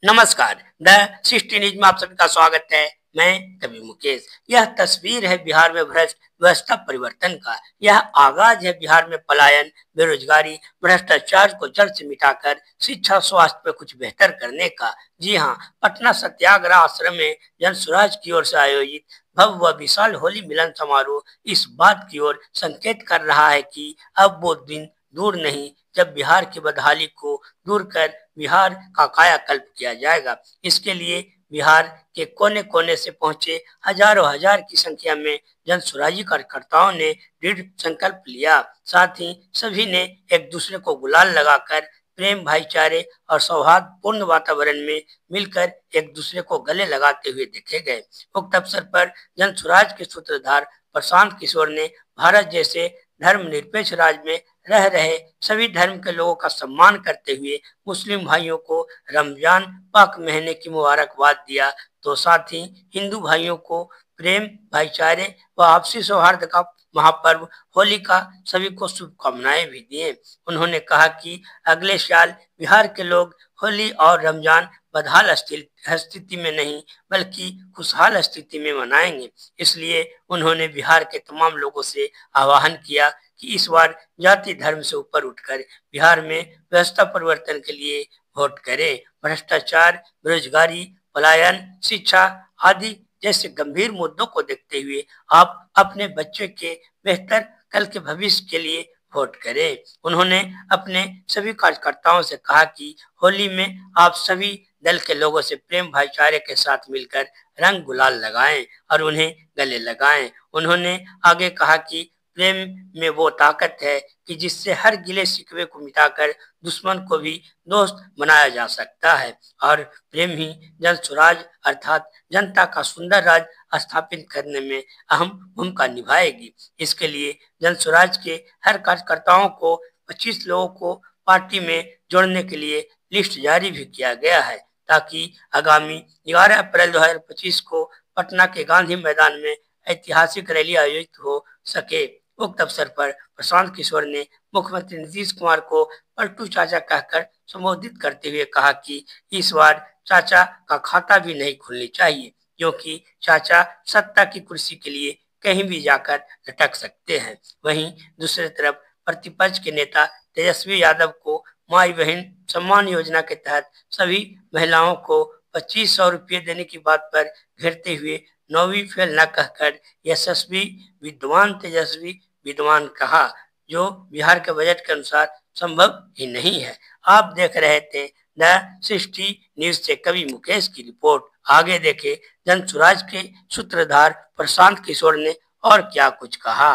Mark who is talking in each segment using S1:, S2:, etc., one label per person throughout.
S1: नमस्कार, the 60 news में आप सभी का स्वागत है। मैं कवि मुकेश। यह तस्वीर है बिहार में भ्रष्ट व्यवस्था परिवर्तन का। यह आगाज है बिहार में पलायन, बेरोजगारी, भ्रष्टाचार को जड़ से मिटाकर शिक्षा, स्वास्थ्य पर कुछ बेहतर करने का। जी हाँ, पटना सत्याग्रह आश्रम में जन स्वराज की ओर से आयोजित भव्य व विशाल होली मिलन समारोह इस बात की ओर संकेत कर रहा है कि अब वो दिन दूर नहीं जब बिहार की बदहाली को दूर कर बिहार का कायाकल्प किया जाएगा। इसके लिए बिहार के कोने कोने से पहुंचे हजारों हजार की संख्या में जन स्वराजी कार्यकर्ताओं ने दृढ़ संकल्प लिया। साथ ही सभी ने एक दूसरे को गुलाल लगाकर प्रेम, भाईचारे और सौहार्दपूर्ण वातावरण में मिलकर एक दूसरे को गले लगाते हुए देखे गए। उक्त अवसर पर जन स्वराज के सूत्रधार प्रशांत किशोर ने भारत जैसे धर्मनिरपेक्ष राज्य में रह रहे सभी धर्म के लोगों का सम्मान करते हुए मुस्लिम भाइयों को रमजान पाक महीने की मुबारकबाद दिया, तो साथ ही हिंदू भाइयों को प्रेम, भाईचारे व आपसी सौहार्द का महापर्व होली का सभी को शुभकामनाएं भी दिए। उन्होंने कहा कि अगले साल बिहार के लोग होली और रमजान बदहाल स्थिति में नहीं बल्कि खुशहाल स्थिति में मनाएंगे। इसलिए उन्होंने बिहार के तमाम लोगों से आह्वान किया कि इस बार जाति धर्म से ऊपर उठकर बिहार में व्यवस्था परिवर्तन के लिए वोट करें। भ्रष्टाचार, बेरोजगारी, पलायन, शिक्षा आदि जैसे गंभीर मुद्दों को देखते हुए आप अपने बच्चे के बेहतर कल के भविष्य के लिए वोट करें। उन्होंने अपने सभी कार्यकर्ताओं से कहा कि होली में आप सभी दल के लोगों से प्रेम, भाईचारे के साथ मिलकर रंग गुलाल लगाएं और उन्हें गले लगाएं। उन्होंने आगे कहा कि प्रेम में वो ताकत है कि जिससे हर गिले शिकवे को मिटाकर दुश्मन को भी दोस्त बनाया जा सकता है और प्रेम ही जन स्वराज अर्थात जनता का सुंदर राज स्थापित करने में अहम भूमिका निभाएगी। इसके लिए जन स्वराज के हर कार्यकर्ताओं को 25 लोगों को पार्टी में जोड़ने के लिए लिस्ट जारी भी किया गया है ताकि आगामी 11 अप्रैल 2025 को पटना के गांधी मैदान में ऐतिहासिक रैली आयोजित हो सके। उक्त अवसर पर प्रशांत किशोर ने मुख्यमंत्री नीतीश कुमार को पलटू चाचा कहकर संबोधित करते हुए कहा कि इस बार चाचा का खाता भी नहीं खुलनी चाहिए क्योंकि चाचा सत्ता की कुर्सी के लिए कहीं भी जाकर लटक सकते हैं। वहीं दूसरी तरफ प्रतिपक्ष के नेता तेजस्वी यादव को माई बहन सम्मान योजना के तहत सभी महिलाओं को 2500 रुपये देने की बात पर घेरते हुए 9वीं फेल न कहकर यशस्वी विद्वान तेजस्वी विद्वान कहा, जो बिहार के बजट के अनुसार संभव ही नहीं है। आप देख रहे थे द 60 न्यूज से कवि मुकेश की रिपोर्ट। आगे देखे जन स्वराज के सूत्रधार प्रशांत किशोर ने और क्या कुछ कहा।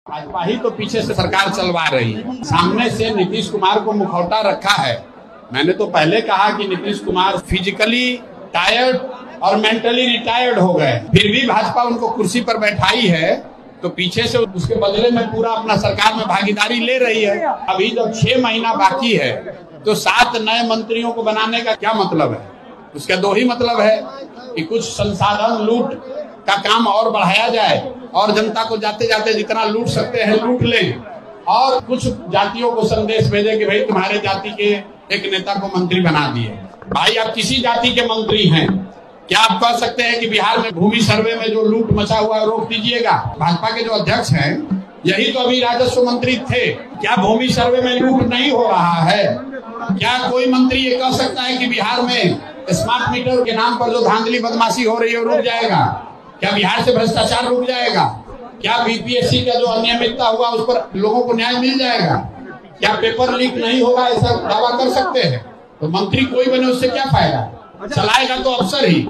S2: भाजपा ही तो पीछे से सरकार चलवा रही है, सामने से नीतीश कुमार को मुखौटा रखा है। मैंने तो पहले कहा कि नीतीश कुमार फिजिकली टायर्ड और मेंटली रिटायर्ड हो गए, फिर भी भाजपा उनको कुर्सी पर बैठाई है तो पीछे से उसके बदले में पूरा अपना सरकार में भागीदारी ले रही है। अभी जब 6 महीना बाकी है तो 7 नए मंत्रियों को बनाने का क्या मतलब है? उसका 2 ही मतलब है कि कुछ संसाधन लूट का काम और बढ़ाया जाए और जनता को जाते जाते जितना लूट सकते हैं लूट लें और कुछ जातियों को संदेश भेजे कि भाई तुम्हारे जाति के एक नेता को मंत्री बना दिए। भाई आप किसी जाति के मंत्री हैं, क्या आप कह सकते हैं कि बिहार में भूमि सर्वे में जो लूट मचा हुआ है रोक दीजिएगा? भाजपा के जो अध्यक्ष हैं यही तो अभी राजस्व मंत्री थे। क्या भूमि सर्वे में लूट नहीं हो रहा है? क्या कोई मंत्री ये कह सकता है कि बिहार में स्मार्ट मीटर के नाम पर जो धांधली बदमाशी हो रही है रुक जाएगा? क्या बिहार से भ्रष्टाचार रुक जाएगा? क्या बीपीएससी का जो अनियमितता हुआ उस पर लोगों को न्याय मिल जाएगा? क्या पेपर लीक नहीं होगा? ऐसा दावा कर सकते हैं? तो मंत्री कोई बने उससे क्या फायदा? चलाएगा तो अफसर ही।